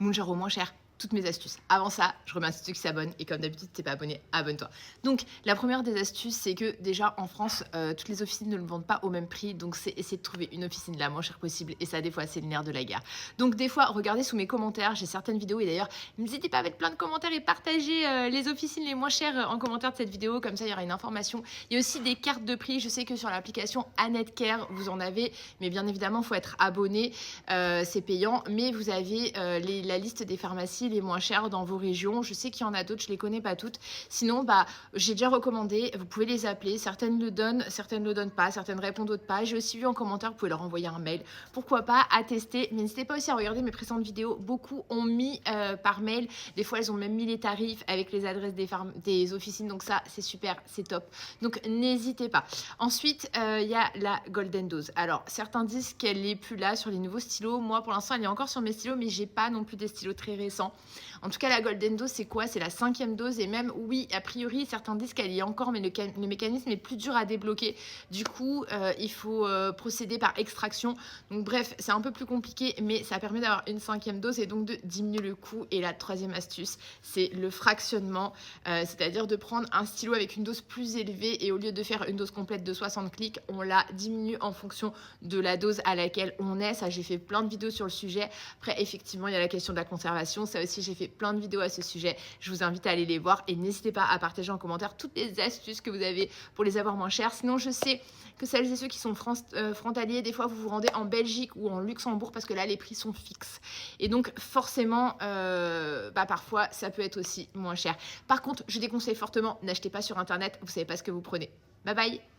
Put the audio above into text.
Mounjaro moins cher, toutes mes astuces. Avant ça, je remercie ceux qui s'abonnent et comme d'habitude, si t'es pas abonné, abonne-toi. Donc, la première des astuces, c'est que déjà en France, toutes les officines ne le vendent pas au même prix, donc c'est essayer de trouver une officine la moins chère possible et ça, des fois, c'est le nerf de la guerre. Donc, des fois, regardez sous mes commentaires, j'ai certaines vidéos et d'ailleurs, n'hésitez pas à mettre plein de commentaires et partager les officines les moins chères en commentaire de cette vidéo, comme ça, il y aura une information. Il y a aussi des cartes de prix, je sais que sur l'application AnetCare, vous en avez, mais bien évidemment, il faut être abonné, c'est payant, mais vous avez la liste des pharmacies les moins chères dans vos régions. Je sais qu'il y en a d'autres, je les connais pas toutes. Sinon, j'ai déjà recommandé, vous pouvez les appeler. Certaines le donnent, certaines ne le donnent pas, certaines répondent, d'autres pas. J'ai aussi vu en commentaire, vous pouvez leur envoyer un mail. Pourquoi pas, à tester. Mais n'hésitez pas aussi à regarder mes précédentes vidéos. Beaucoup ont mis par mail. Des fois, elles ont même mis les tarifs avec les adresses des officines. Donc ça, c'est super, c'est top. Donc n'hésitez pas. Ensuite, il y a la Golden Dose. Alors, certains disent qu'elle n'est plus là sur les nouveaux stylos. Moi, pour l'instant, elle est encore sur mes stylos, mais j'ai pas non plus des stylos très récents. En tout cas, la Golden Dose, c'est quoi? C'est la 5e dose et même, oui, a priori, certains disent qu'elle y est encore, mais le mécanisme est plus dur à débloquer. Du coup, il faut procéder par extraction. Donc bref, c'est un peu plus compliqué, mais ça permet d'avoir une 5e dose et donc de diminuer le coût. Et la 3e astuce, c'est le fractionnement, c'est-à-dire de prendre un stylo avec une dose plus élevée et au lieu de faire une dose complète de 60 clics, on la diminue en fonction de la dose à laquelle on est. Ça, j'ai fait plein de vidéos sur le sujet. Après, effectivement, il y a la question de la conservation. Ça aussi, j'ai fait plein de vidéos à ce sujet. Je vous invite à aller les voir et n'hésitez pas à partager en commentaire toutes les astuces que vous avez pour les avoir moins chères. Sinon, je sais que celles et ceux qui sont frontaliers, des fois, vous vous rendez en Belgique ou en Luxembourg parce que là, les prix sont fixes. Et donc, forcément, parfois, ça peut être aussi moins cher. Par contre, je déconseille fortement, n'achetez pas sur Internet. Vous savez pas ce que vous prenez. Bye bye!